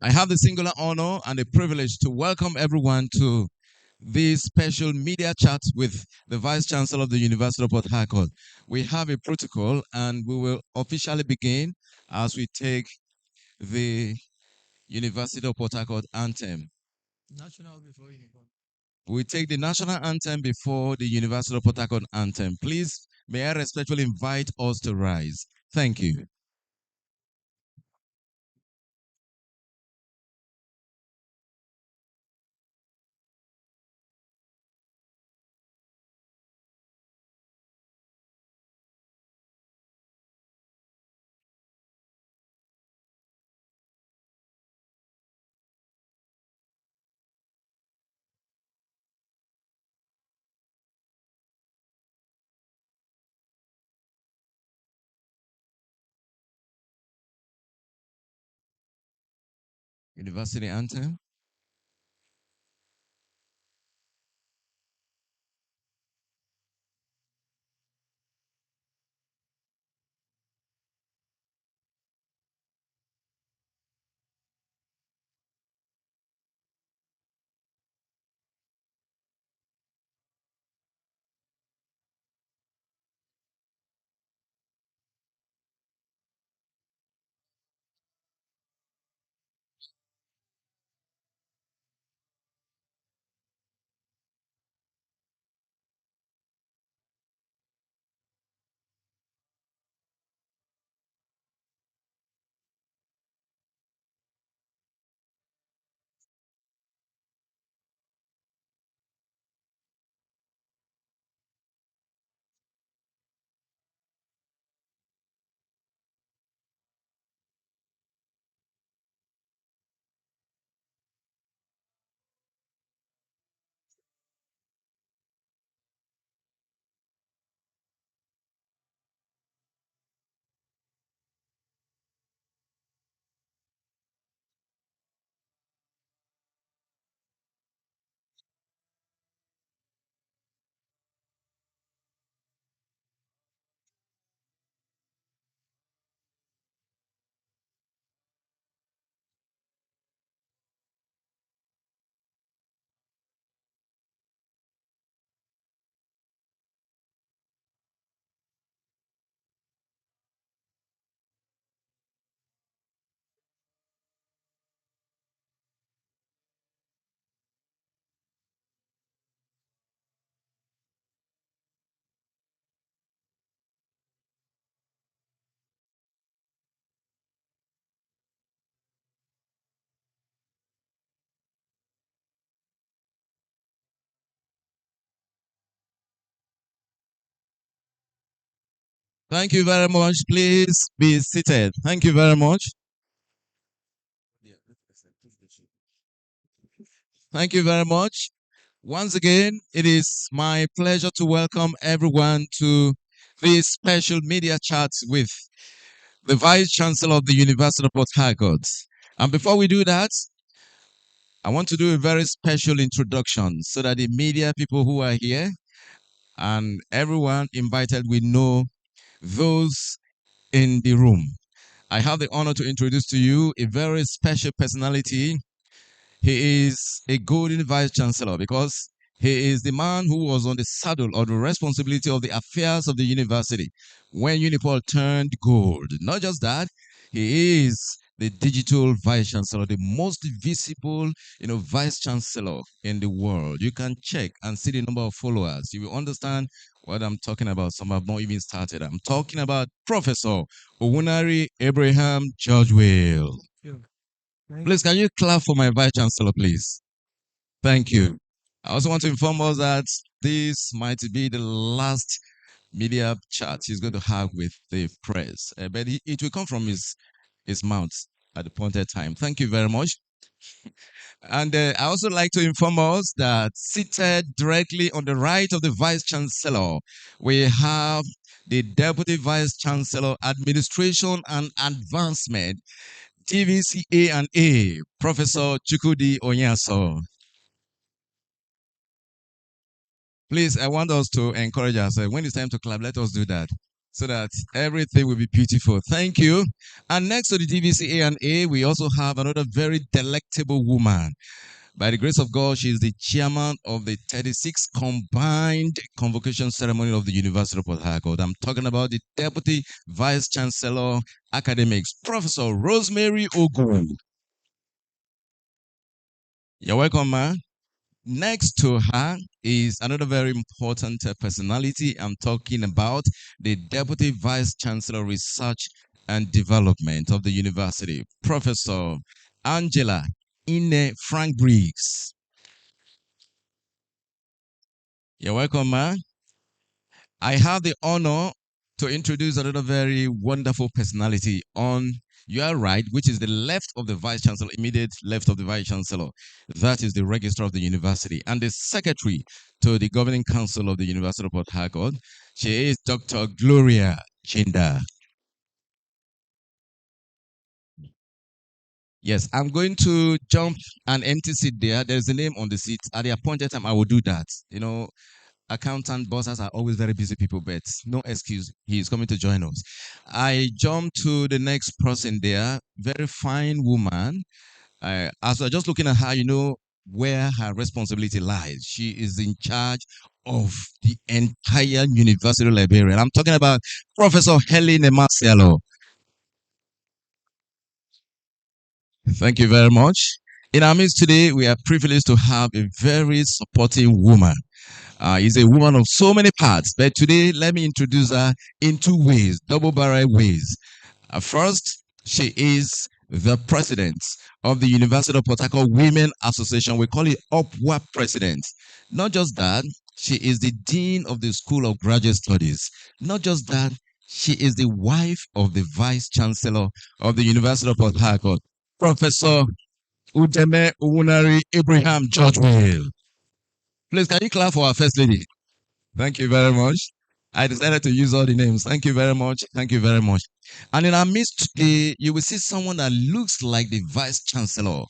I have the singular honor and the privilege to welcome everyone to this special media chat with the Vice Chancellor of the University of Port Harcourt. We have a protocol and we will officially begin as we take the University of Port Harcourt anthem. National before uniform. We take the national anthem before the University of Port Harcourt anthem. Please, may I respectfully invite us to rise. Thank you. University anthem. Thank you very much. Please be seated. Thank you very much. Thank you very much. Once again, it is my pleasure to welcome everyone to this special media chat with the Vice Chancellor of the University of Port Harcourt. And before we do that, I want to do a very special introduction so that the media people who are here and everyone invited will know those in the room. I have the honor to introduce to you a very special personality. He is a golden vice chancellor because he is the man who was on the saddle of the responsibility of the affairs of the university when Unipol turned gold. Not just that, he is the digital vice chancellor, the most visible, vice chancellor in the world. You can check and see the number of followers. You will understand what I'm talking about. Some have not even started. I'm talking about Professor Owunari Abraham Georgewill. Please, can you clap for my vice chancellor, please? Thank you. I also want to inform us that this might be the last media chat he's going to have with the press, but it will come from his mouth at the appointed time. Thank you very much. And I also like to inform us that seated directly on the right of the Vice Chancellor, we have the Deputy Vice Chancellor, Administration and Advancement, TVCA and A, Professor Chukudi Onyaso. Please, I want us to encourage ourselves. When it's time to clap, let us do that. so that everything will be beautiful. Thank you. And next to the DVC A&A, we also have another very delectable woman. By the grace of God, she is the chairman of the 36th Combined Convocation Ceremony of the University of Port Harcourt. I'm talking about the Deputy Vice Chancellor Academics, Professor Rosemary Ogu. You're welcome, man. Next to her is another very important personality. I'm talking about the Deputy Vice Chancellor Research and Development of the university, Professor Angela Ine Frank Briggs. You're welcome, man. I have the honor to introduce another very wonderful personality on your right, which is the left of the Vice Chancellor, immediate left of the Vice Chancellor. That is the Registrar of the University and the Secretary to the Governing Council of the University of Port Harcourt. She is Dr. Gloria Chinda. Yes, I'm going to jump an empty seat there. There's a name on the seat. At the appointed time, I will do that. You know, accountant bosses are always very busy people, but no excuse. He is coming to join us. I jump to the next person there. Very fine woman. As we're just looking at her, you know where her responsibility lies. She is in charge of the entire university librarian. I'm talking about Professor Helen Marcialo. Thank you very much. In our midst today, we are privileged to have a very supporting woman. Is a woman of so many parts, but today let me introduce her in two ways, double-barrel ways. First, she is the president of the University of Port Harcourt Women Association. We call it UPWA president. Not just that, she is the dean of the School of Graduate Studies. Not just that, she is the wife of the vice chancellor of the University of Port Harcourt, Professor Udeme Owunari Abraham Georgewill. Please, can you clap for our first lady? Thank you very much. I decided to use all the names. Thank you very much. Thank you very much. And in our midst today, you will see someone that looks like the vice chancellor.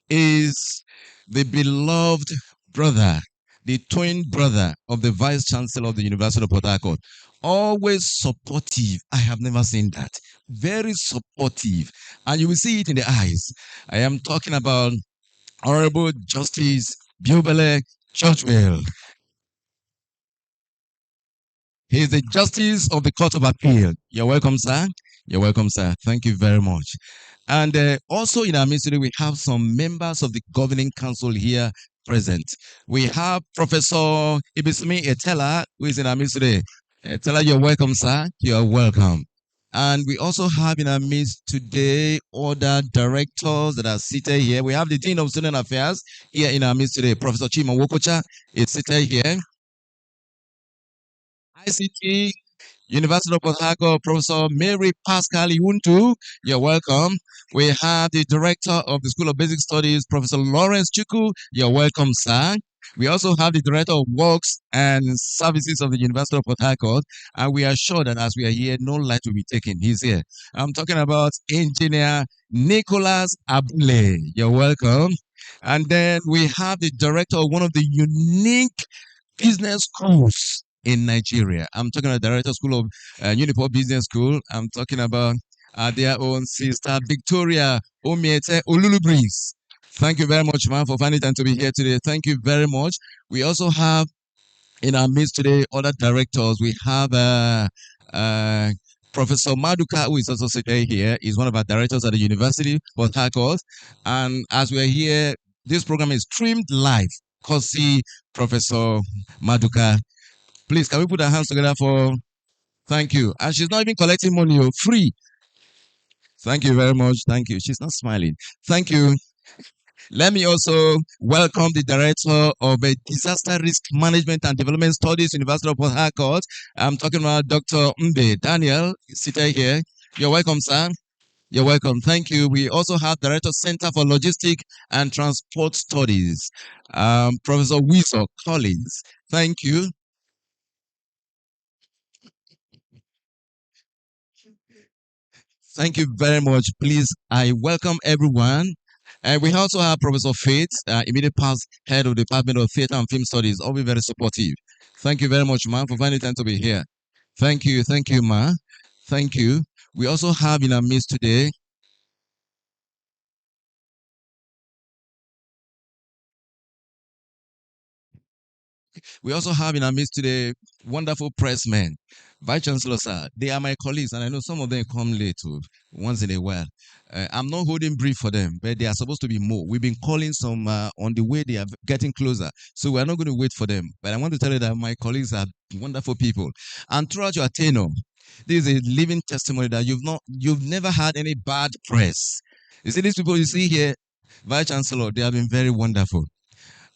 Is the beloved brother, the twin brother of the vice chancellor of the University of Port Harcourt. Always supportive. I have never seen that. Very supportive. And you will see it in the eyes. I am talking about Honorable Justice Biobele Georgewill. He is the Justice of the Court of Appeal. You're welcome, sir. You're welcome, sir. Thank you very much. And also in our midst today, we have some members of the Governing Council here present. We have Professor Ibismi Etela, who is in our midst today. Etela, you're welcome, sir. You're welcome. And we also have in our midst today other directors that are seated here. We have the Dean of Student Affairs here in our midst today. Professor Chima Wokocha is seated here. ICT, University of Port Harcourt, Professor Mary Pascal Iwuntu. You're welcome. We have the Director of the School of Basic Studies, Professor Lawrence Chuku. You're welcome, sir. We also have the Director of Works and Services of the University of Port Harcourt, and we are sure that as we are here, no light will be taken. He's here. I'm talking about Engineer Nicholas Abule. You're welcome. And then we have the Director of one of the unique business schools in Nigeria. I'm talking about the Director School of Uniport Business School. I'm talking about their own sister Victoria Omiete Olulubris. Thank you very much, ma'am, for finding time to be here today. Thank you very much. We also have in our midst today other directors. We have Professor Maduka, who is also sitting here, is one of our directors at the University of Port Harcourt. And as we are here, this program is streamed live. Kosi Professor Maduka. Please, can we put our hands together for thank you? And she's not even collecting money, free. Thank you very much. Thank you. She's not smiling. Thank you. Let me also welcome the Director of Disaster Risk Management and Development Studies, University of Port Harcourt. I'm talking about Dr. Mbe Daniel, seated here. You're welcome, sir. You're welcome. Thank you. We also have Director Center for Logistics and Transport Studies, Professor Wiso Collins. Thank you. Thank you very much. Please, I welcome everyone. And we also have Professor Faith, immediate past head of the Department of Theatre and Film Studies, always very supportive. Thank you very much, ma'am, for finding time to be here. Thank you, Ma. Thank you. We also have in our midst today. We also have in our midst today wonderful pressmen, Vice Chancellor, sir. They are my colleagues, and I know some of them come late too, once in a while. I'm not holding brief for them, but they are supposed to be more. We've been calling some on the way; they are getting closer, so we're not going to wait for them. But I want to tell you that my colleagues are wonderful people, and throughout your tenure, this is a living testimony that you've never had any bad press. You see, these people you see here, Vice Chancellor, they have been very wonderful.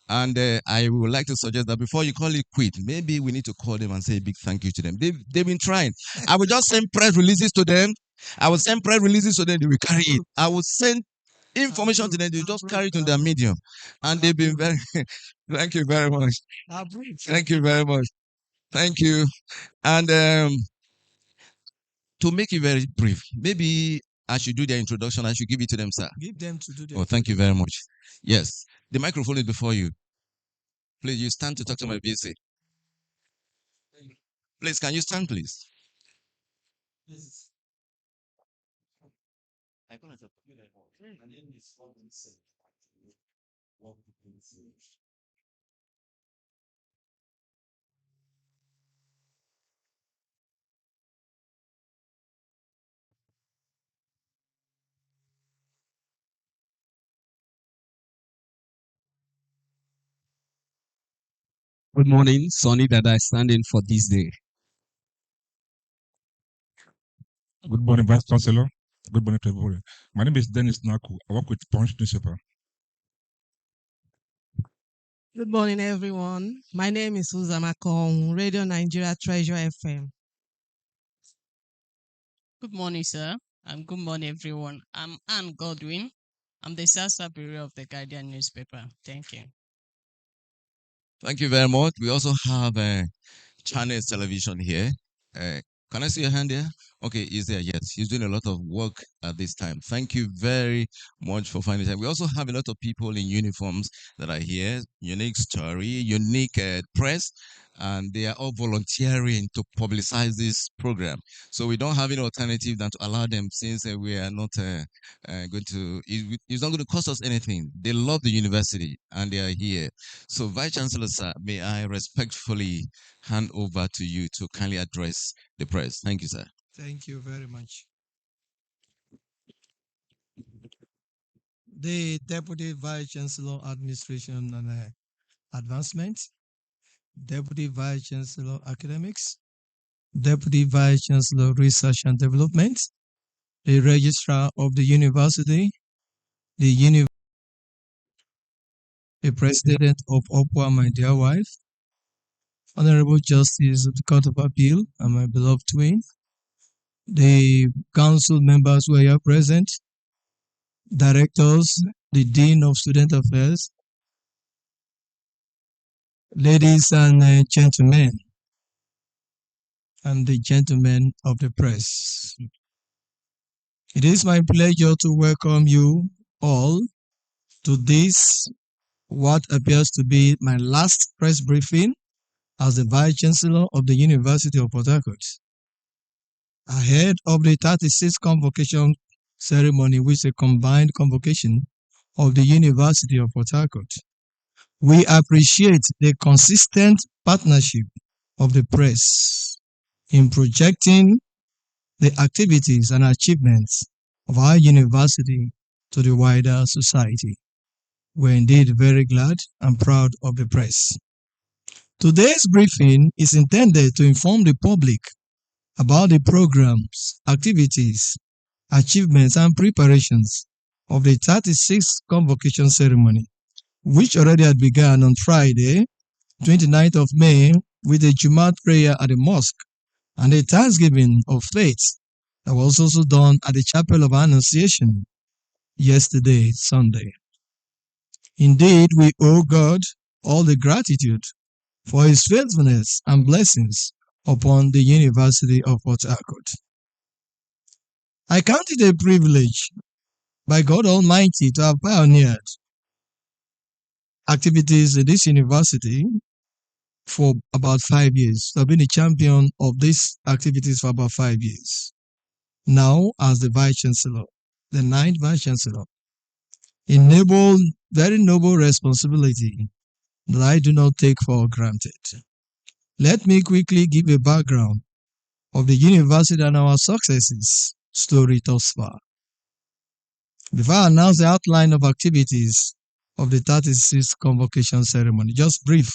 And I would like to suggest that before you call it quit, maybe we need to call them and say a big thank you to them. They've been trying. I will just send press releases to them. I will send press releases to them. They will carry it. I will send information to them. They just carry it on their medium. And they've been very, thank you very much. Thank you very much. Thank you. And to make it very brief, maybe I should do their introduction. I should give it to them, sir. Give them to do their Oh, thank you very much. Yes. The microphone is before you. Please, you stand to talk to my VC. Please, can you stand, please? Good morning, Sonny Dada standing for this day. Good morning, Vice Chancellor. Good morning to everybody. My name is Dennis Naku. I work with Punch newspaper. Good morning, everyone. My name is Uzama Kong, Radio Nigeria Treasure FM. Good morning, sir, and good morning, everyone. I'm Anne Godwin. I'm the Sasa Bureau of the Guardian newspaper. Thank you. Thank you very much. We also have Channels Television here. Can I see your hand here? Okay, he's there. Yes, he's doing a lot of work at this time. Thank you very much for finding time. We also have a lot of people in uniforms that are here. Unique story, unique press, and they are all volunteering to publicize this program. So we don't have any alternative than to allow them, since we are not going to. It's not going to cost us anything. They love the university and they are here. So, Vice Chancellor, sir, may I respectfully hand over to you to kindly address the press. Thank you, sir. Thank you very much. The Deputy Vice Chancellor Administration and Advancement, Deputy Vice Chancellor Academics, Deputy Vice Chancellor Research and Development, the Registrar of the University, the President of OPWA, my dear wife, Honorable Justice of the Court of Appeal, and my beloved twin, the council members who are here present, directors, the Dean of Student Affairs, ladies and gentlemen, and the gentlemen of the press. It is my pleasure to welcome you all to this, what appears to be my last press briefing as the Vice Chancellor of the University of Port Harcourt. Ahead of the 36th Convocation ceremony, which is a combined convocation of the University of Port Harcourt, we appreciate the consistent partnership of the press in projecting the activities and achievements of our university to the wider society. We're indeed very glad and proud of the press. Today's briefing is intended to inform the public about the programs, activities, achievements, and preparations of the 36th Convocation ceremony, which already had begun on Friday, 29th of May, with a Jumat prayer at the mosque and a thanksgiving of faith that was also done at the Chapel of Annunciation yesterday, Sunday. Indeed, we owe God all the gratitude for his faithfulness and blessings upon the University of Port Harcourt. I count it a privilege by God Almighty to have pioneered activities in this university for about 5 years. So I've been a champion of these activities for about 5 years. Now, as the Vice Chancellor, the 9th Vice Chancellor, a very noble responsibility that I do not take for granted. Let me quickly give a background of the university and our successes story thus far. Before I announce the outline of activities of the 36th Convocation ceremony, just brief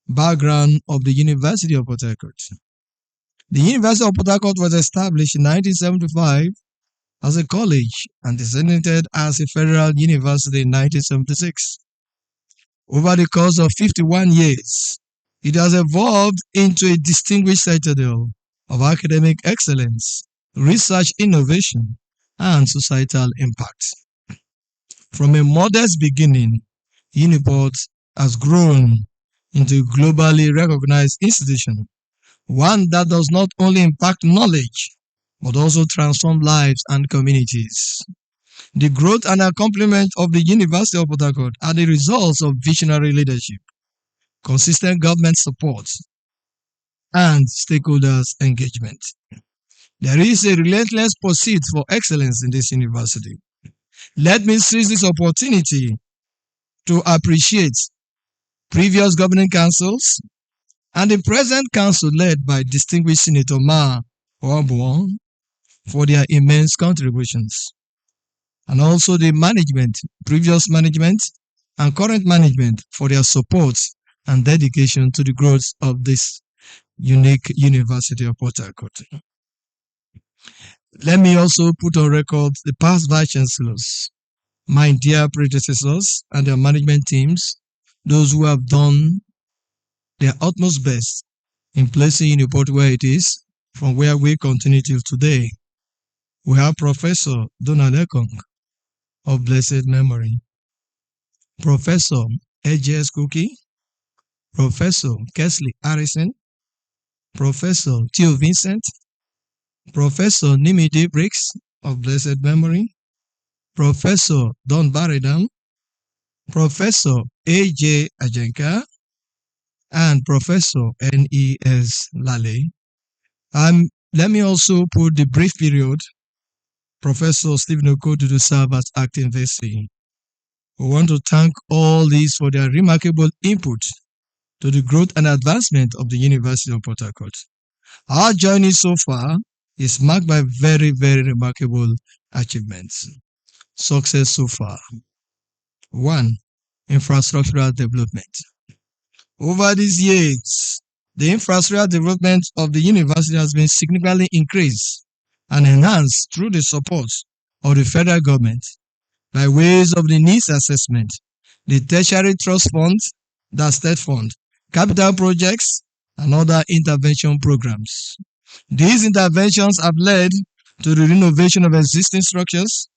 background of the University of Port Harcourt. The University of Port Harcourt was established in 1975 as a college and designated as a federal university in 1976. Over the course of 51 years, it has evolved into a distinguished citadel of academic excellence, research innovation, and societal impact. From a modest beginning, Uniport has grown into a globally recognized institution, one that does not only impact knowledge, but also transform lives and communities. The growth and accomplishment of the University of Port Harcourt are the results of visionary leadership, consistent government support, and stakeholders' engagement. There is a relentless pursuit for excellence in this university. Let me seize this opportunity to appreciate previous governing councils and the present council led by distinguished Senator Ma Oabuon for their immense contributions, and also the previous management and current management for their support and dedication to the growth of this unique University of Port Harcourt. Let me also put on record the past Vice Chancellors, my dear predecessors and their management teams, those who have done their utmost best in placing Uniport where it is, from where we continue till today. We have Professor Donald Ekong of blessed memory, Professor A.J.S. Cookie, Professor Kesley Harrison, Professor Theo Vincent, Professor Nimide Briggs of blessed memory, Professor Don Baredam, Professor A.J. Ajenka, and Professor N.E.S. Lale. Let me also put the brief period Professor Stephen Okodu to serve as acting VC. We want to thank all these for their remarkable input to the growth and advancement of the University of Port Harcourt. Our journey so far is marked by very, very remarkable achievements. Success so far. 1. Infrastructural development. Over these years, the infrastructural development of the university has been significantly increased and enhanced through the support of the federal government by ways of the needs assessment, the tertiary trust fund, the state fund, capital projects, and other intervention programs. These interventions have led to the renovation of existing structures,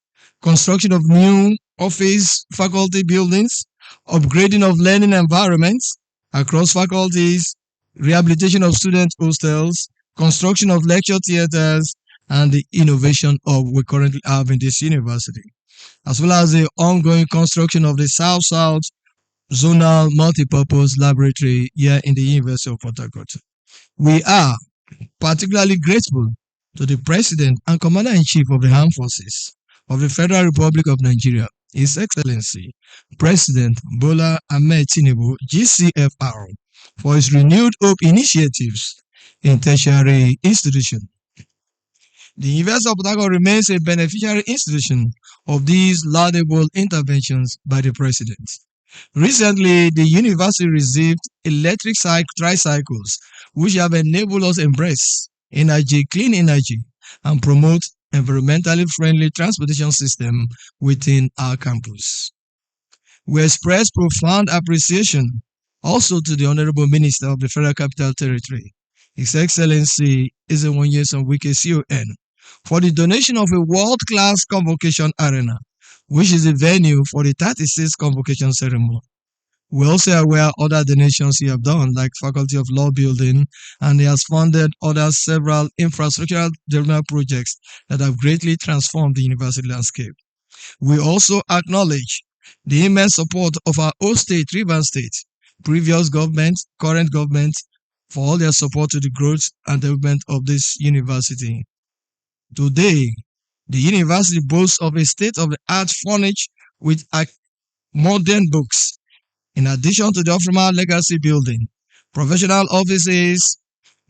construction of new office faculty buildings, upgrading of learning environments across faculties, rehabilitation of student hostels, construction of lecture theaters, and the innovation of we currently have in this university, as well as the ongoing construction of the South-South Zonal Multipurpose Laboratory here in the University of Port Harcourt. We are particularly grateful to the President and Commander-in-Chief of the Armed Forces of the Federal Republic of Nigeria, His Excellency President Bola Ahmed Tinubu, GCFR, for his renewed hope initiatives in tertiary institutions. The University of Port Harcourt remains a beneficiary institution of these laudable interventions by the President. Recently, the university received electric tricycles, which have enabled us to embrace clean energy, and promote environmentally friendly transportation system within our campus. We express profound appreciation also to the Honorable Minister of the Federal Capital Territory, His Excellency Ezenwonye Wike CON, for the donation of a world-class convocation arena, which is the venue for the 36th Convocation ceremony. We also are aware of other donations he have done, like Faculty of Law building, and he has funded several infrastructural development projects that have greatly transformed the university landscape. We also acknowledge the immense support of our host state, Rivers State, previous government, current government, for all their support to the growth and development of this university. Today, the university boasts of a state-of-the-art furnished with modern books. In addition to the former legacy building, professional offices,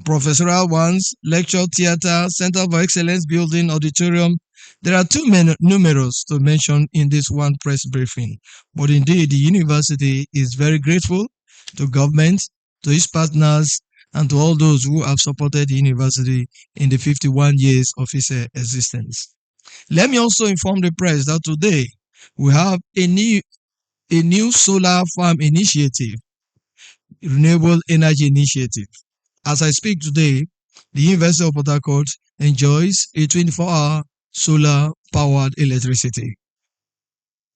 professorial ones, lecture theater, center for excellence building, auditorium. There are too many numerous to mention in this one press briefing. But indeed, the university is very grateful to government, to its partners, and to all those who have supported the university in the 51 years of its existence. Let me also inform the press that today we have a new solar farm initiative, renewable energy initiative. As I speak today, the University of Port Harcourt enjoys a 24-hour solar-powered electricity.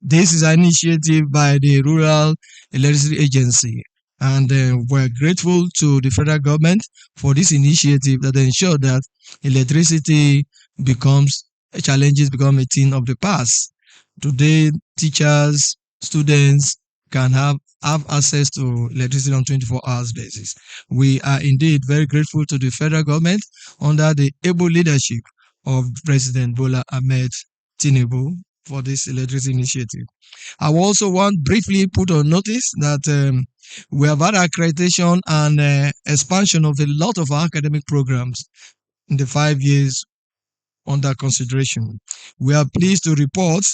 This is an initiative by the Rural Electricity Agency, and we're grateful to the federal government for this initiative that ensure that electricity challenges become a thing of the past. Today, teachers, students can have access to electricity on 24 hours basis. We are indeed very grateful to the federal government under the able leadership of President Bola Ahmed Tinubu for this electricity initiative. I also want briefly put on notice that we have had accreditation and expansion of a lot of our academic programs in the 5 years under consideration. We are pleased to report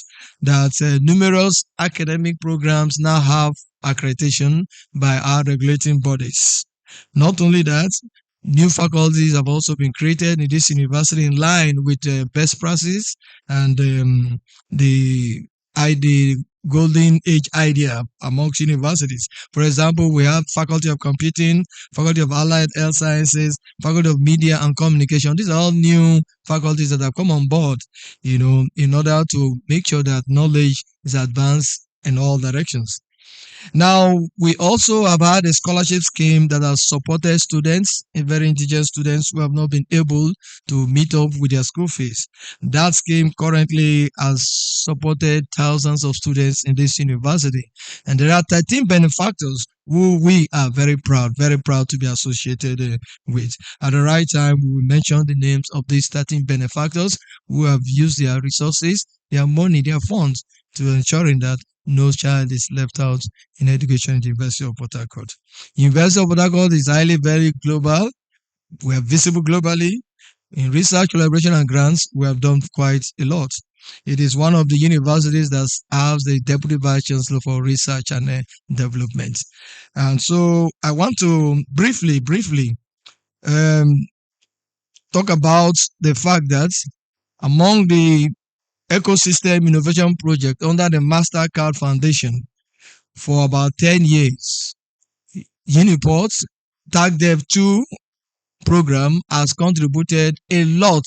that numerous academic programs now have accreditation by our regulating bodies. Not only that, new faculties have also been created in this university in line with best practices and the golden age idea amongst universities. For example, we have Faculty of Computing, Faculty of Allied Health Sciences, Faculty of Media and Communication. These are all new faculties that have come on board, in order to make sure that knowledge is advanced in all directions. Now, we also have had a scholarship scheme that has supported students, very indigent students who have not been able to meet up with their school fees. That scheme currently has supported thousands of students in this university. And there are 13 benefactors who we are very proud to be associated with. At the right time, we will mention the names of these 13 benefactors who have used their resources, their money, their funds to ensuring that no child is left out in education at the University of Port Harcourt. University of Port Harcourt is very global. We are visible globally. In research, collaboration, and grants, we have done quite a lot. It is one of the universities that has the Deputy Vice Chancellor for Research and Development. And so I want to briefly talk about the fact that among the ecosystem innovation project under the MasterCard Foundation for about 10 years, Uniport TagDev 2 program has contributed a lot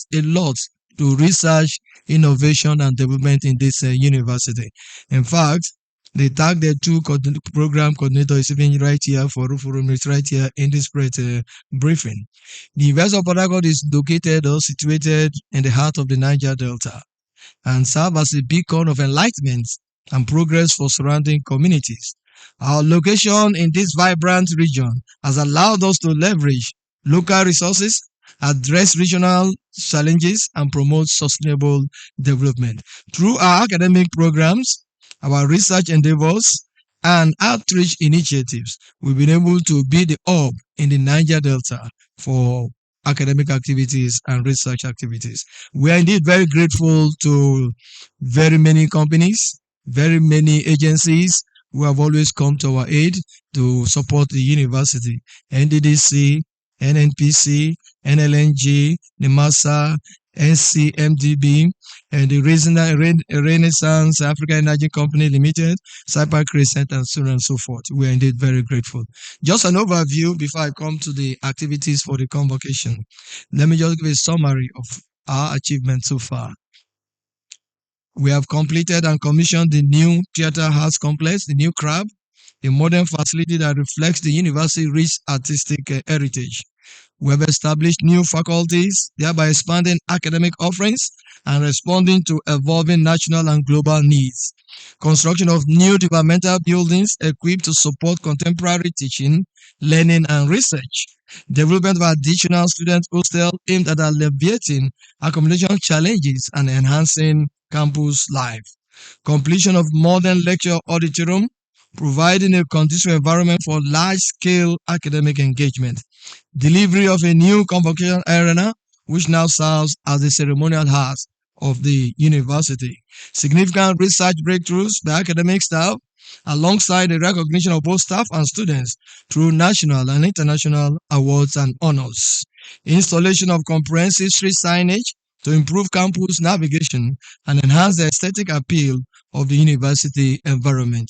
to research, innovation, and development in this university. In fact, the TagDev 2 program coordinator is even right here for Rufurum, right here in this briefing. The University of Port Harcourt is located or situated in the heart of the Niger Delta and serve as a beacon of enlightenment and progress for surrounding communities. Our location in this vibrant region has allowed us to leverage local resources, address regional challenges, and promote sustainable development. Through our academic programs, our research endeavors, and outreach initiatives, we've been able to be the hub in the Niger Delta for academic activities and research activities. We are indeed very grateful to very many companies, very many agencies who have always come to our aid to support the university. NDDC, NNPC, NLNG, NIMASA, NCMDB, and the Renaissance Africa Energy Company Limited, Cyber Crescent, and so on and so forth. We are indeed very grateful. Just an overview before I come to the activities for the convocation. Let me just give a summary of our achievements so far. We have completed and commissioned the new Theatre Arts Complex, the new CRAB, a modern facility that reflects the university's rich artistic heritage. We have established new faculties, thereby expanding academic offerings and responding to evolving national and global needs. construction of new developmental buildings equipped to support contemporary teaching, learning, and research, development of additional student hostels aimed at alleviating accommodation challenges and enhancing campus life, completion of modern lecture auditorium, providing a conducive environment for large-scale academic engagement, delivery of a new convocation arena, which now serves as the ceremonial heart of the university, significant research breakthroughs by academic staff, alongside the recognition of both staff and students through national and international awards and honors, installation of comprehensive street signage to improve campus navigation and enhance the aesthetic appeal of the university environment,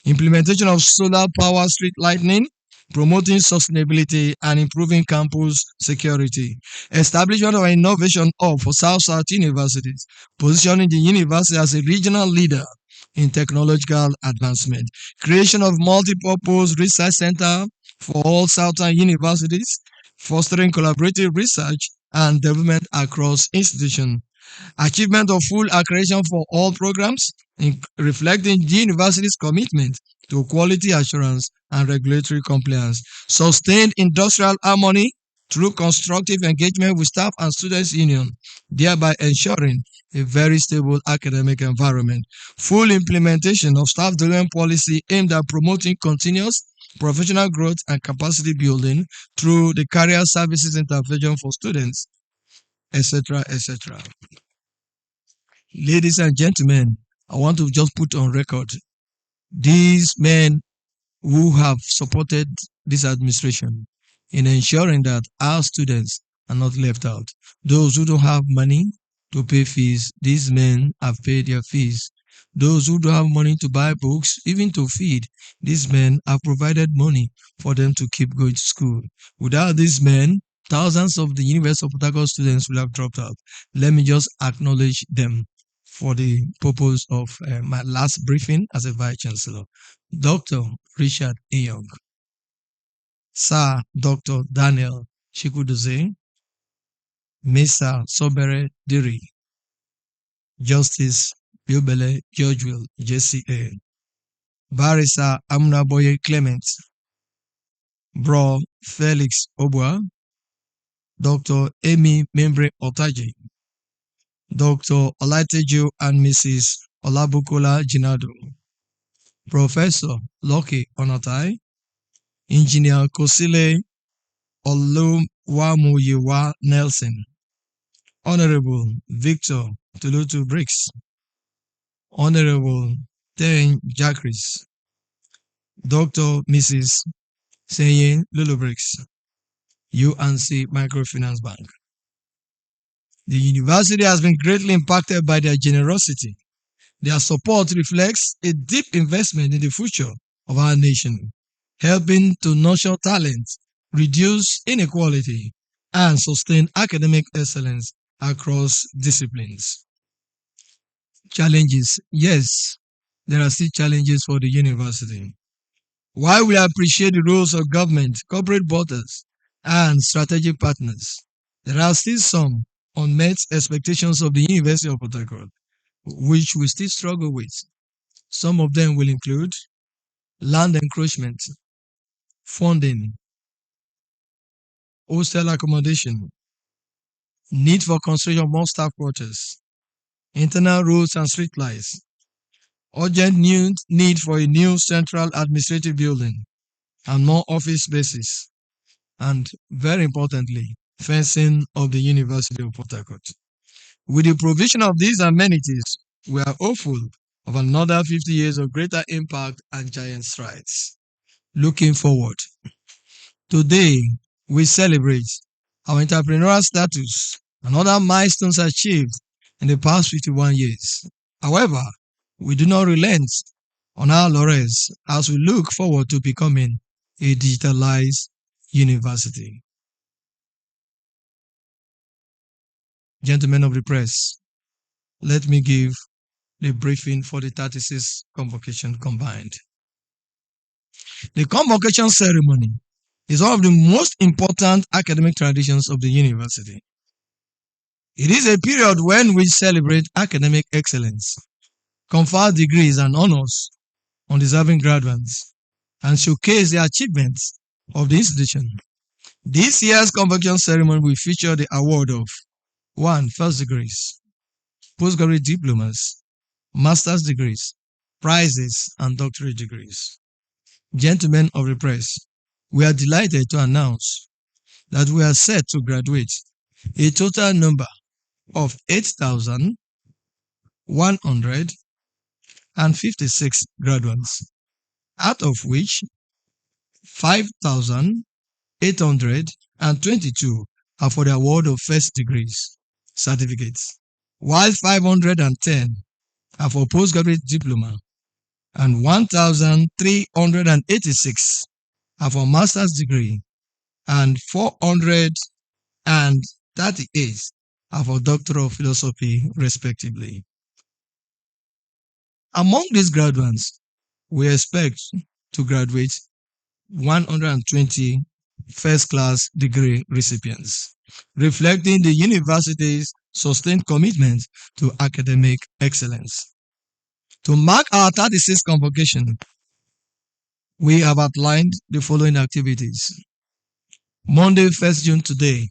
implementation of solar power street lighting, promoting sustainability and improving campus security, establishment of an innovation hub for South-South universities, positioning the university as a regional leader in technological advancement, creation of multi-purpose research center for all Southern universities, fostering collaborative research and development across institutions, achievement of full accreditation for all programs, reflecting the university's commitment to quality assurance and regulatory compliance, sustained industrial harmony through constructive engagement with staff and students' union, thereby ensuring a very stable academic environment, full implementation of staff development policy aimed at promoting continuous professional growth and capacity building through the career services intervention for students, etc., etc. Ladies and gentlemen, I want to just put on record these men who have supported this administration in ensuring that our students are not left out. Those who don't have money to pay fees, these men have paid their fees. Those who don't have money to buy books, even to feed, these men have provided money for them to keep going to school. Without these men, thousands of the University of Port Harcourt students will have dropped out. Let me just acknowledge them for the purpose of my last briefing as a Vice Chancellor. Dr. Richard Young, Sir Dr. Daniel Chikuduze, Mr. Sobere Diri, Justice Biobele Georgewill, JCA, Barrister Amunaboye Clement, Bro Felix Obua, Dr. Amy Membre Otaji, Dr. Olateju and Mrs. Olabukola Jinadu, Professor Loki Onatai, Engineer Kosile Oluwamuyiwa Nelson, Honorable Victor Tulutu Briggs, Honorable Ten Jacris, Dr. Mrs. Senye Lulu Briggs, UNC Microfinance Bank. The university has been greatly impacted by their generosity. Their support reflects a deep investment in the future of our nation, helping to nurture talent, reduce inequality, and sustain academic excellence across disciplines. Challenges. Yes, there are still challenges for the university. While we appreciate the roles of government, corporate bodies, and strategic partners, there are still some unmet expectations of the University of Port Harcourt, which we still struggle with. Some of them will include land encroachment, funding, hostel accommodation, need for construction of more staff quarters, internal roads and street lights, urgent need for a new central administrative building and more office spaces, and very importantly, fencing of the University of Port Harcourt. With the provision of these amenities, we are hopeful of another 50 years of greater impact and giant strides. Looking forward, today we celebrate our entrepreneurial status and other milestones achieved in the past 51 years. However, we do not relent on our laurels as we look forward to becoming a digitalized university. Gentlemen of the press, let me give the briefing for the 36th Convocation combined. The Convocation ceremony is one of the most important academic traditions of the university. It is a period when we celebrate academic excellence, confer degrees and honors on deserving graduates, and showcase the achievements of the institution. This year's convocation ceremony will feature the award of 1. First degrees, postgraduate diplomas, master's degrees, prizes, and doctorate degrees. Gentlemen of the press, we are delighted to announce that we are set to graduate a total number of 8,156 graduates, out of which 5,822 are for the award of first degrees certificates, while 510 are for postgraduate diploma, and 1,386 are for master's degree, and 438 are for Doctor of Philosophy, respectively. Among these graduates, we expect to graduate 120 first-class degree recipients, reflecting the university's sustained commitment to academic excellence. To mark our 36th convocation, we have outlined the following activities. Monday, 1st June today,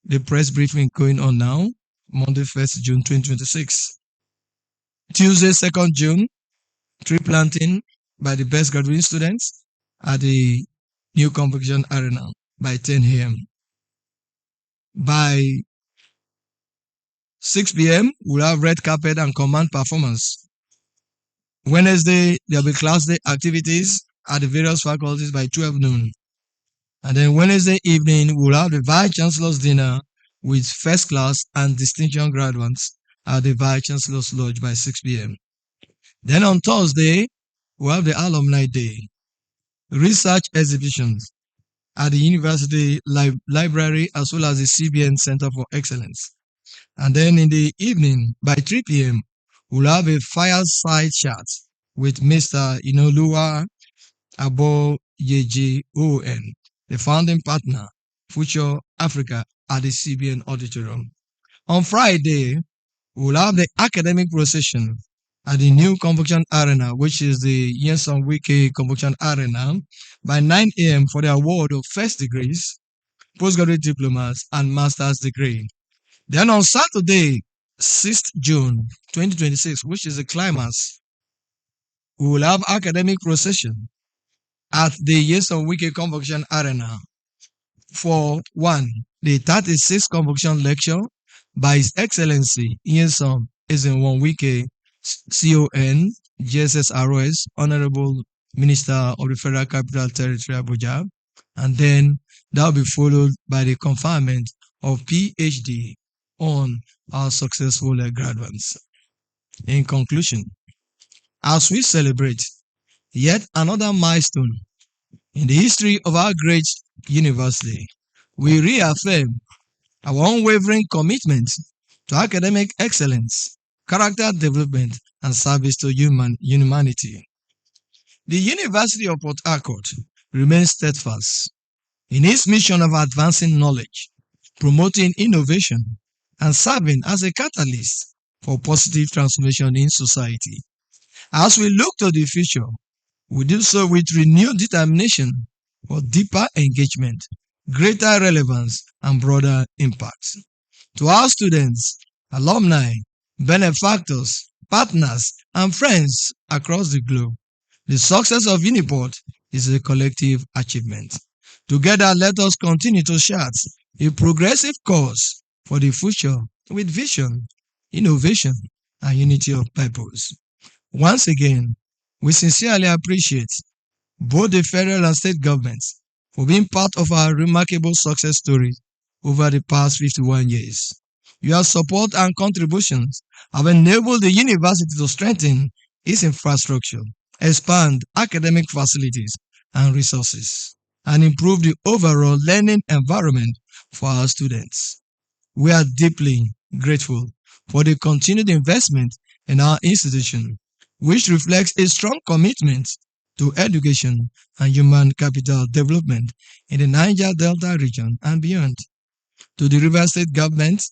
the press briefing going on now, Monday, 1st June 2026. Tuesday, 2nd June, tree planting by the best graduating students at the new convocation arena by 10 a.m. By 6 p.m., we'll have red carpet and command performance. Wednesday, there'll be class day activities at the various faculties by 12 noon. And then Wednesday evening, we'll have the Vice Chancellor's dinner with first class and distinction graduates at the Vice Chancellor's Lodge by 6 p.m. Then on Thursday, we'll have the Alumni Day, research exhibitions at the University Library as well as the CBN Center for Excellence. And then in the evening, by 3 p.m., we'll have a fireside chat with Mr. Inoluwa Aboyeji ON, the founding partner, Future Africa, at the CBN Auditorium. On Friday, we'll have the academic procession at the new Convocation Arena, which is the Nyesom Wike Convocation Arena, by 9 a.m. for the award of first degrees, postgraduate diplomas, and master's degree. Then on Saturday, 6th June 2026, which is the climax, we will have academic procession at the Nyesom Wike Convocation Arena for 1. The 36th Convocation Lecture by His Excellency Nyesom Wike CON GSSROS, Honorable Minister of the Federal Capital Territory Abuja, and then that will be followed by the conferment of PhD on our successful graduates. In conclusion, as we celebrate yet another milestone in the history of our great university, we reaffirm our unwavering commitment to academic excellence, character development, and service to humanity. The University of Port Harcourt remains steadfast in its mission of advancing knowledge, promoting innovation, and serving as a catalyst for positive transformation in society. As we look to the future, we do so with renewed determination for deeper engagement, greater relevance, and broader impact. To our students, alumni, benefactors, partners, and friends across the globe, the success of Uniport is a collective achievement. Together, let us continue to chart a progressive course for the future with vision, innovation, and unity of purpose. Once again, we sincerely appreciate both the federal and state governments for being part of our remarkable success story over the past 51 years. Your support and contributions have enabled the university to strengthen its infrastructure, expand academic facilities and resources, and improve the overall learning environment for our students. We are deeply grateful for the continued investment in our institution, which reflects a strong commitment to education and human capital development in the Niger Delta region and beyond. To the River State government,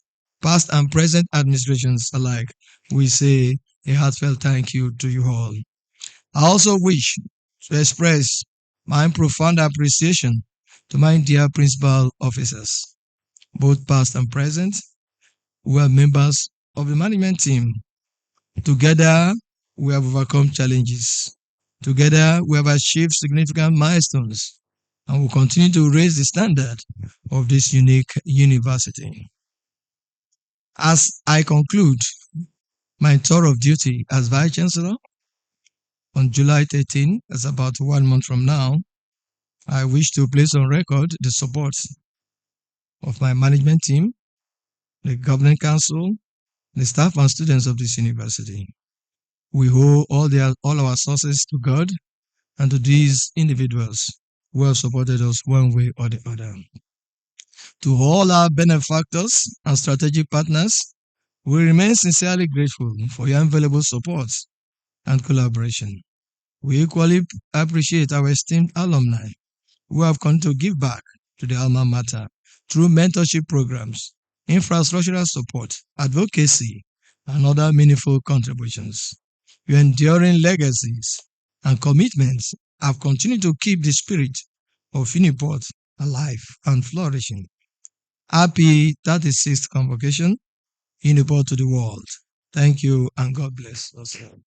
past and present administrations alike, we say a heartfelt thank you to you all. I also wish to express my profound appreciation to my dear principal officers, both past and present, who are members of the management team. Together, we have overcome challenges. Together, we have achieved significant milestones and will continue to raise the standard of this unique university. As I conclude my tour of duty as Vice Chancellor on July 13, that's about 1 month from now, I wish to place on record the support of my management team, the Governing Council, the staff and students of this university. We owe all our sources to God and to these individuals who have supported us one way or the other. To all our benefactors and strategic partners, we remain sincerely grateful for your invaluable support and collaboration. We equally appreciate our esteemed alumni who have come to give back to the alma mater through mentorship programs, infrastructural support, advocacy, and other meaningful contributions. Your enduring legacies and commitments have continued to keep the spirit of Uniport alive and flourishing. Happy 36th Convocation, Uniport to the world. Thank you and God bless us all.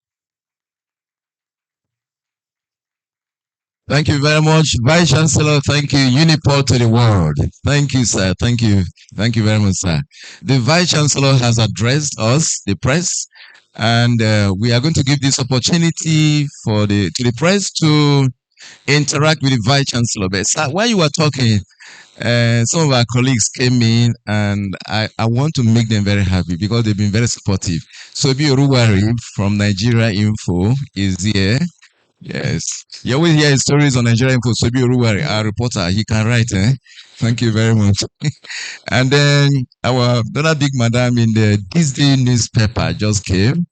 Thank you very much, Vice Chancellor. Thank you, Uniport to the world. Thank you, sir. Thank you. Thank you very much, sir. The Vice Chancellor has addressed us, the press, and we are going to give this opportunity to the press to interact with the Vice Chancellor. But sir, while you were talking, some of our colleagues came in, and I want to make them very happy because they've been very supportive. Sobi Oruwari from Nigeria Info is here. Yes. You always hear stories on Nigeria Info. Sobi Oruwari, our reporter, he can write. Thank you very much. And then our other big madam in the Disney newspaper just came.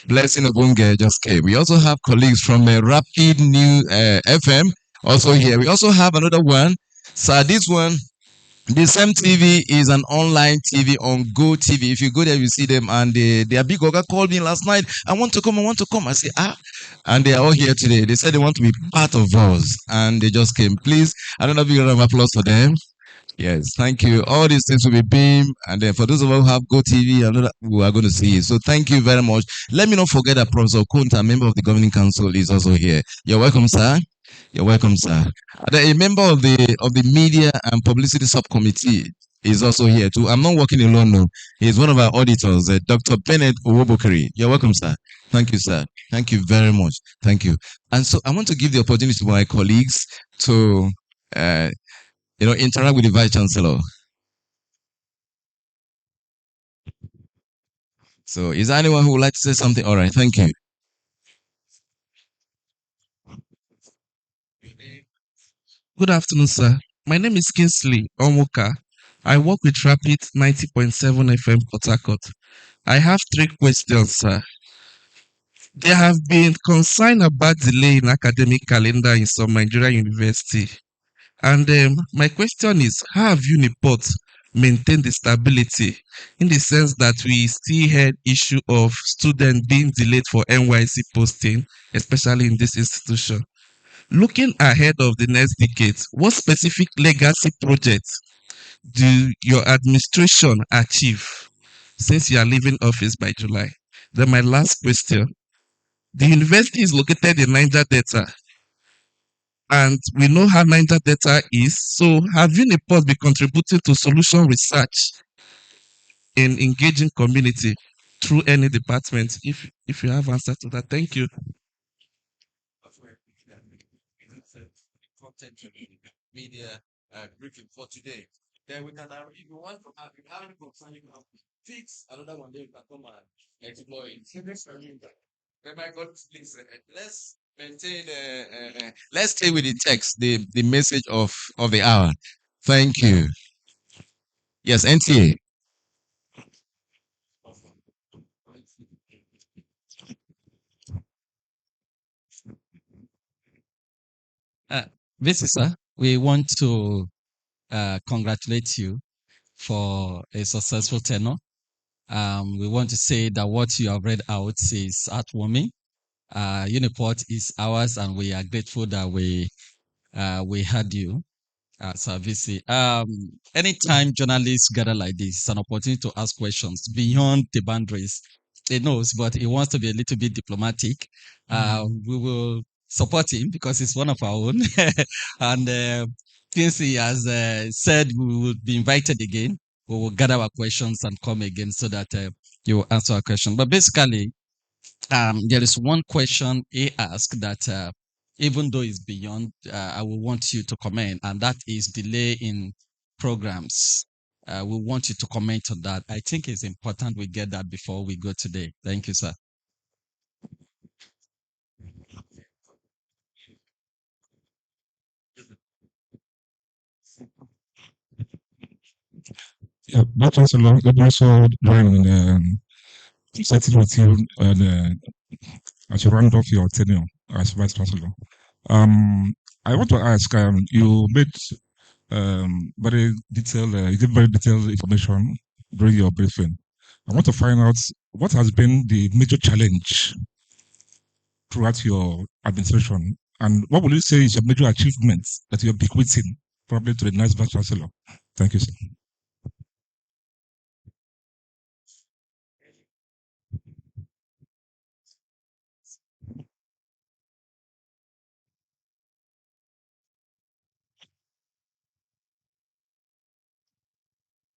Blessing Obunge just came. We also have colleagues from Rapid New FM also here. We also have another one. So this one, the same TV is an online TV on Go TV. If you go there, you see them, and their big Oga called me last night. I want to come. I say, and they are all here today. They said they want to be part of us, and they just came. Please, another big round of applause for them. Yes, thank you. All these things will be beamed, and then for those of us who have Go TV, we are going to see it. So thank you very much. Let me not forget that Professor Kunta, member of the Governing Council, is also here. You're welcome, sir. You're welcome, sir. A member of the Media and Publicity Subcommittee is also here too. I'm not working alone, no. He's one of our auditors, Dr. Bennett Owobokiri. You're welcome, sir. Thank you, sir. Thank you very much. Thank you. And so I want to give the opportunity to my colleagues to interact with the Vice Chancellor. So is there anyone who would like to say something? All right, thank you. Good afternoon, sir. My name is Kingsley Onwuka. I work with Rapid 90.7 FM Port Harcourt. I have 3 questions, sir. There have been concern about delay in academic calendar in some Nigerian university. And my question is, how have Uniport maintained the stability in the sense that we still had issue of students being delayed for NYC posting, especially in this institution? Looking ahead of the next decade, what specific legacy projects do your administration achieve since you are leaving office by July? Then my last question. The university is located in Niger Delta, and we know how Niger Delta is. So have Uniport been contributing to solution research in engaging community through any department? If you have answer to that, thank you. Media briefing for today. Then we can, if you want to have, if you have any concern, you can fix another one. Then you can come and exploit it. Then my God, please, let's maintain. Let's stay with the text, the message of the hour. Thank you. Yes, NTA. This is sir. We want to congratulate you for a successful tenure We want to say that what you have read out is heartwarming. Uniport is ours, and we are grateful that we had you. So VC. Anytime journalists gather like this, it's an opportunity to ask questions beyond the boundaries. He knows, but he wants to be a little bit diplomatic. We will support him because he's one of our own. And since he has said we will be invited again, we will gather our questions and come again so that you will answer our question. But basically, there is one question he asked that even though it's beyond, I will want you to comment, and that is delay in programs. We want you to comment on that. I think it's important we get that before we go today. Thank you, sir. Yeah, that was a lot. Let me also join in setting with you as you round off your tenure as Vice Chancellor. I want to ask, you made very detailed, you gave very detailed information during your briefing. I want to find out what has been the major challenge throughout your administration, and what would you say is your major achievement that you're bequeathing probably to the next Vice Chancellor? Thank you, sir.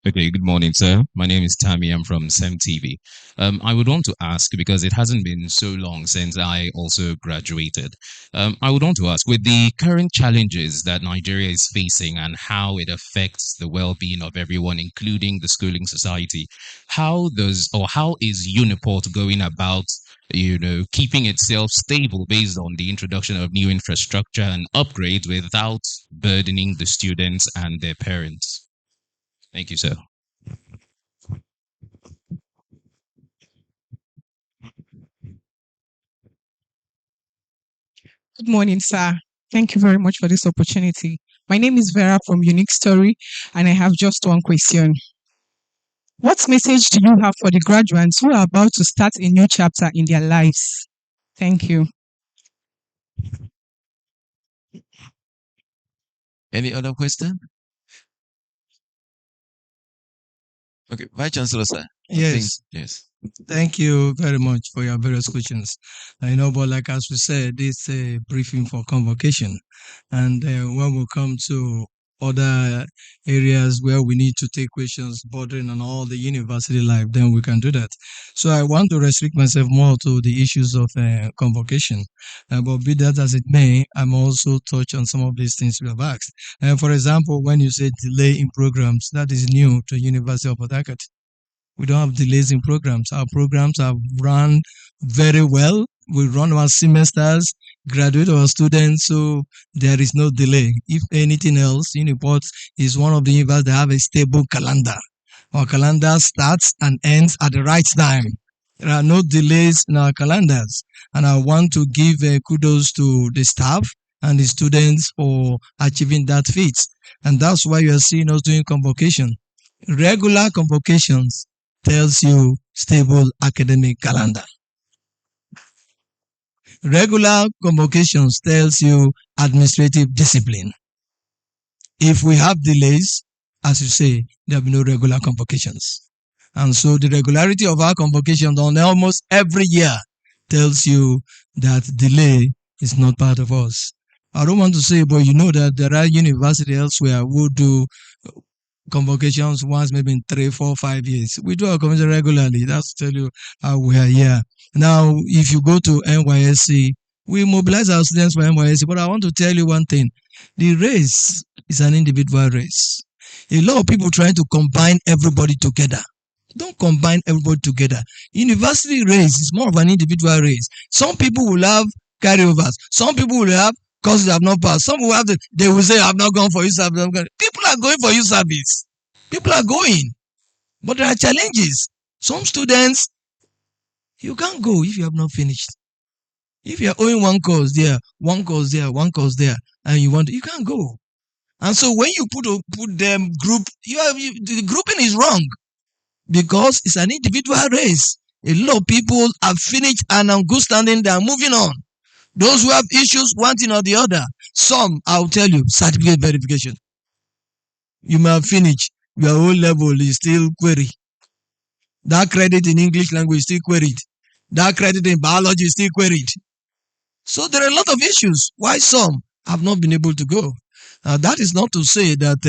Okay, good morning, sir. My name is Tammy. I'm from SEM TV. I would want to ask, because it hasn't been so long since I also graduated, I would want to ask, with the current challenges that Nigeria is facing and how it affects the well-being of everyone, including the schooling society, how is Uniport going about, keeping itself stable based on the introduction of new infrastructure and upgrades without burdening the students and their parents? Thank you, sir. Good morning, sir. Thank you very much for this opportunity. My name is Vera from Unique Story, and I have just one question. What message do you have for the graduates who are about to start a new chapter in their lives? Thank you. Any other question? Okay, Vice Chancellor, sir. Yes. Yes. Thank you very much for your various questions. I know, but like as we said, it's a briefing for convocation. And when we come to other areas where we need to take questions bordering on all the university life, then we can do that. So I want to restrict myself more to the issues of convocation. But be that as it may, I'm also touch on some of these things we have asked. For example, when you say delay in programs, that is new to University of Port Harcourt. We don't have delays in programs. Our programs are run very well. We run our semesters, graduate our students, so there is no delay. If anything else, Uniport is one of the universities that have a stable calendar. Our calendar starts and ends at the right time. There are no delays in our calendars. And I want to give kudos to the staff and the students for achieving that feat. And that's why you are seeing us doing convocation. Regular convocations tells you stable academic calendar. Regular convocations tells you administrative discipline. If we have delays, as you say, there will be no regular convocations. And so the regularity of our convocations on almost every year tells you that delay is not part of us. I don't want to say, but you know that there are universities elsewhere who do convocations once, maybe in 3, 4, 5 years. We do our convocation regularly. That's to tell you how we are here. Now, if you go to NYSC, we mobilize our students for NYSC. But I want to tell you one thing. The race is an individual race. A lot of people trying to combine everybody together. Don't combine everybody together. University race is more of an individual race. Some people will have carryovers. Some people will have courses that have not passed. Some will have they will say, I've not gone for youth service. People are going for youth service. People are going. But there are challenges. Some students, you can't go if you have not finished. If you're owing one course there, one course there, one course there, and you can't go. And so when you put them group, the grouping is wrong. because it's an individual race. A lot of people have finished and on good standing, they are moving on. Those who have issues, one thing or the other. Some, I'll tell you, certificate verification. You may have finished, your whole level is still query. That credit in English language is still queried. That credit in biology is still queried. So there are a lot of issues why some have not been able to go. That is not to say that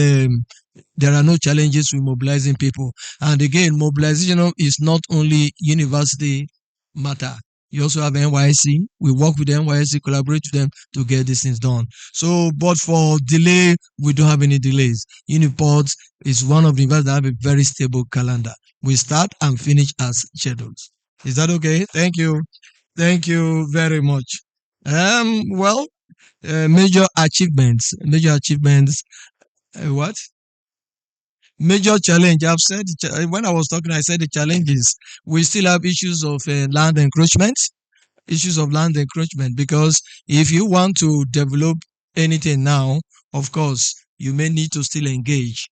there are no challenges with mobilizing people. And again, mobilization is not only university matter. You also have NYC. We work with the NYC, collaborate with them to get these things done. So, but for delay, we don't have any delays. Uniport is one of the universities that have a very stable calendar. We start and finish as scheduled. Is that okay? Thank you. Thank you very much. Well, major achievements. What? Major challenge. I've said when I was talking, I said the challenges. We still have issues of land encroachment. Because if you want to develop anything now, of course, you may need to still engage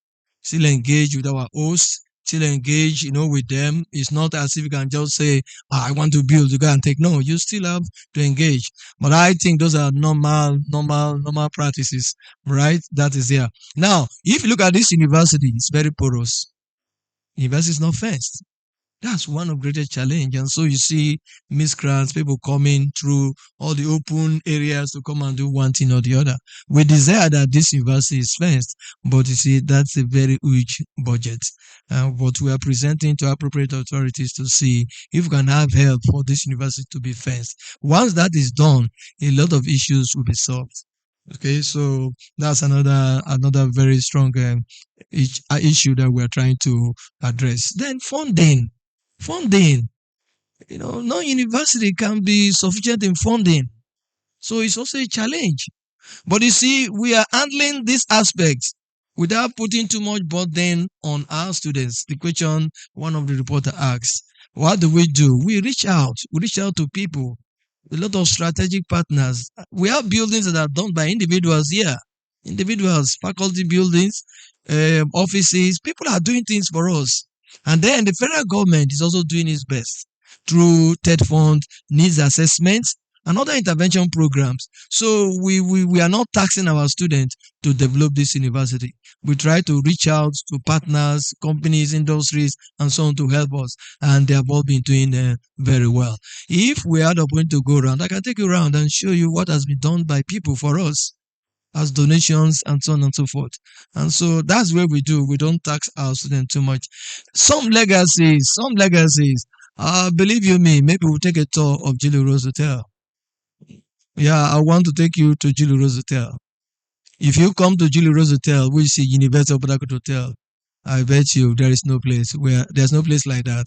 with our hosts, still engage, with them. It's not as if you can just say, I want to build, you go and take. No, you still have to engage. But I think those are normal practices, right? That is there. Now, if you look at this university, it's very porous. University is not fenced. That's one of the greatest challenge. And so you see miscreants, people coming through all the open areas to come and do one thing or the other. We desire that this university is fenced, but you see, that's a very huge budget. What we are presenting to appropriate authorities to see if we can have help for this university to be fenced. Once that is done, a lot of issues will be solved. Okay, so that's another very strong issue that we're trying to address. Then funding. No university can be sufficient in funding. So it's also a challenge. But you see, we are handling these aspects without putting too much burden on our students. The question one of the reporter asked, what do? We reach out to people, a lot of strategic partners. We have buildings that are done by individuals here. Faculty buildings, offices, people are doing things for us. And then the federal government is also doing its best through TED Fund, needs assessments, and other intervention programs. So we are not taxing our students to develop this university. We try to reach out to partners, companies, industries, and so on to help us. And they have all been doing very well. If we are not going to go around, I can take you around and show you what has been done by people for us as donations and so on and so forth. And so that's where we do. We don't tax our students too much. Some legacies. Believe you me, maybe we'll take a tour of Julie Rose Hotel. Yeah, I want to take you to Julie Rose Hotel. If you come to Julie Rose Hotel, we see Universal Port Harcourt Hotel. I bet you there's no place like that.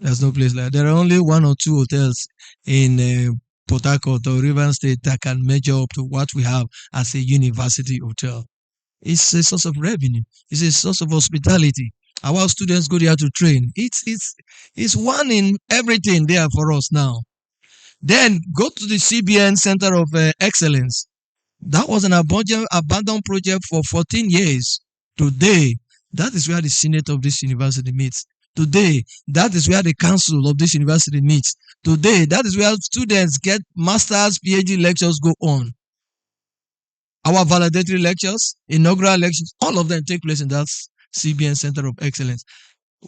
There are only one or two hotels in Port Harcourt or Rivers State that can measure up to what we have as a university hotel. It's a source of revenue. It's a source of hospitality. Our students go there to train. It's one in everything there for us now. Then go to the CBN Center of Excellence. That was an abandoned project for 14 years. Today, that is where the Senate of this university meets. Today, that is where the council of this university meets. Today, that is where students get master's, PhD lectures go on. Our valedictory lectures, inaugural lectures, all of them take place in that CBN Center of Excellence.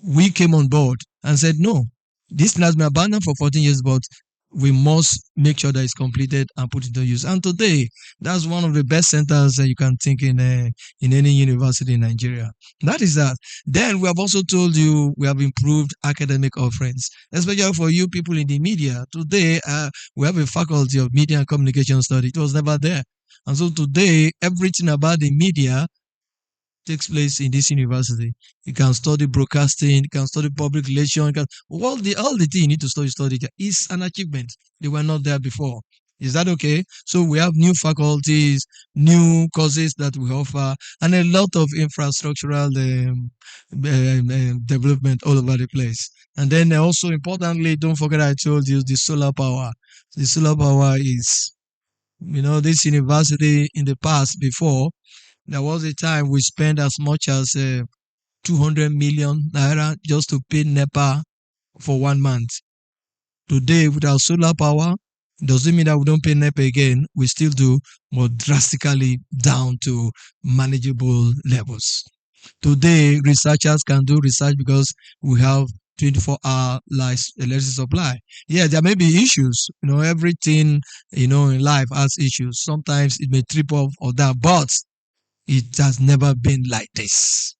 We came on board and said, no, this has been abandoned for 14 years, but we must make sure that it's completed and put into use. And today, that's one of the best centers that you can think in any university in Nigeria. That is that. Then we have also told you we have improved academic offerings, especially for you people in the media. Today, we have a faculty of media and communication study. It was never there. And so today, everything about the media takes place in this university. You can study broadcasting, you can study public relations, all the things you need to study. It's an achievement. They were not there before. Is that okay? So we have new faculties, new courses that we offer, and a lot of infrastructural development all over the place. And then also importantly, don't forget I told you the solar power. The solar power is, this university in the past before, there was a time we spent as much as 200 million naira just to pay NEPA for 1 month. Today, with our solar power, doesn't mean that we don't pay NEPA again. We still do, but drastically down to manageable levels. Today, researchers can do research because we have 24-hour electricity supply. Yeah, there may be issues. Everything, in life has issues. Sometimes it may trip off or that, but it has never been like this.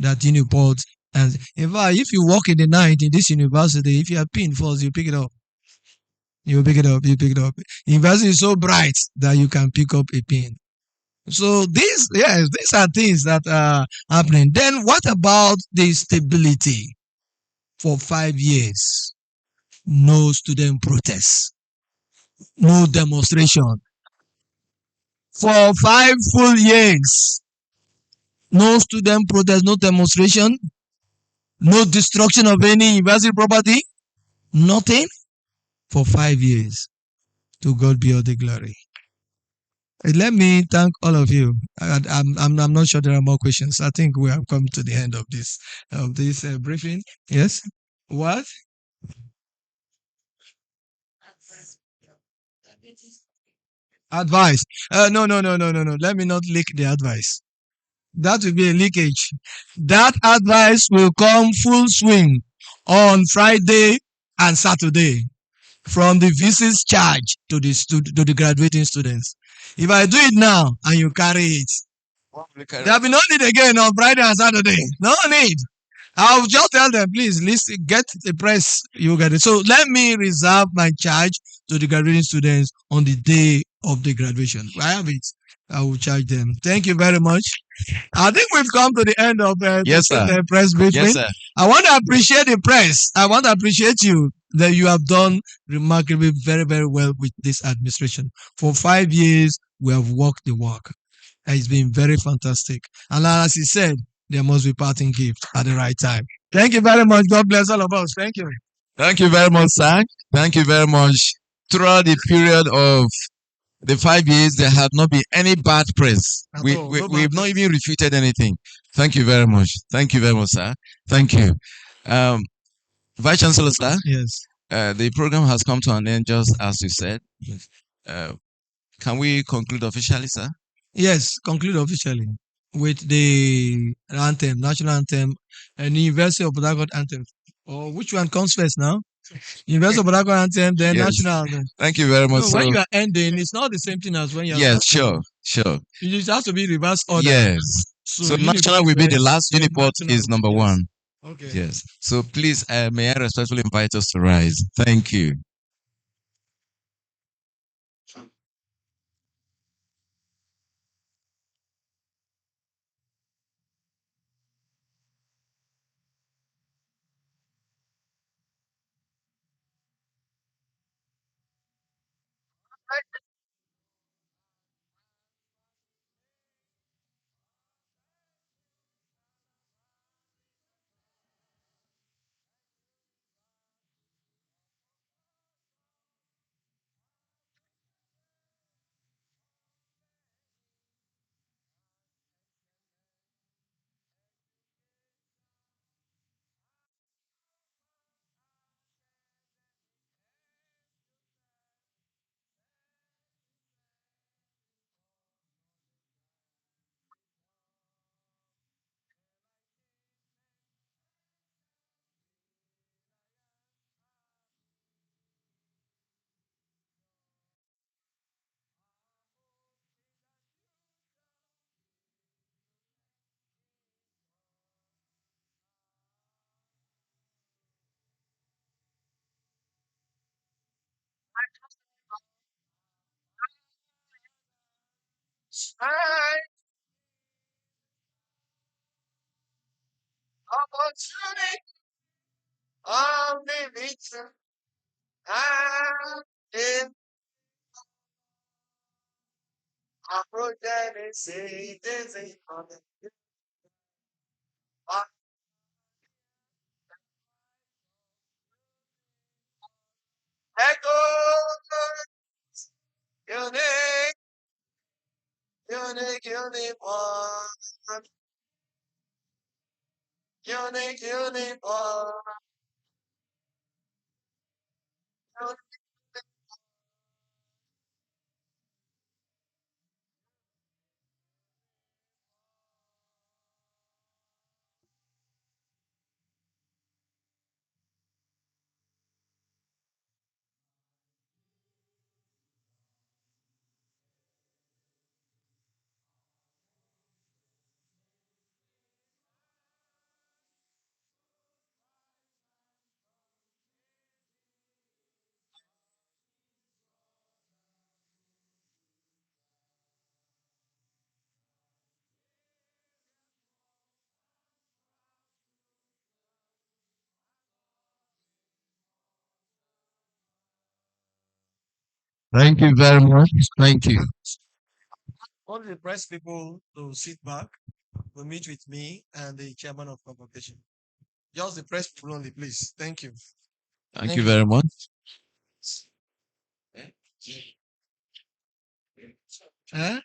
That Uniport, and in fact, if you walk in the night in this university, if you have pin falls, you pick it up. You pick it up. You pick it up. University is so bright that you can pick up a pin. So these are things that are happening. Then what about the stability? For 5 years, no student protests, no demonstration. For 5 full years, no student protest, no demonstration, no destruction of any university property, nothing for 5 years. To God be all the glory. Let me thank all of you. I'm not sure there are more questions. I think we have come to the end of this briefing. Yes. What? Advice? No. Let me not leak the advice. That will be a leakage. That advice will come full swing on Friday and Saturday from the VC's charge to the graduating students. If I do it now and you carry it, there will be no need again on Friday and Saturday. No need. I'll just tell them, please, listen, get the press, you get it. So let me reserve my charge to the graduating students on the day of the graduation. I have it. I will charge them. Thank you very much. I think we've come to the end of the press briefing. Yes, sir. I want to appreciate the press. I want to appreciate you that you have done remarkably very, very well with this administration. For 5 years, we have walked the walk. And it's been very fantastic. And as he said, there must be parting gift at the right time. Thank you very much. God bless all of us. Thank you. Thank you very much, sir. Thank you very much. Throughout the period of the 5 years, there have not been any bad press. We've not even refuted anything. Thank you very much. Thank you very much, sir. Thank you. Vice Chancellor, sir. Yes. The program has come to an end, just as you said. Can we conclude officially, sir? Yes, conclude officially with the anthem, national anthem, and University of Port Harcourt anthem. Or which one comes first now? University of Port Harcourt anthem, then Yes. national anthem. Thank you very much. No, when you are ending, it's not the same thing as when you are Yes, starting. sure. It just has to be reverse order. Yes. So national will be the last. Uniport is number one. Okay. Yes. So please, may I respectfully invite us to rise. Thank you. Unique, uniform. Thank you very much. Thank you. All the press people to sit back to meet with me and the chairman of convocation. Just the press people only, please. Thank you. Thank you very much. Eh?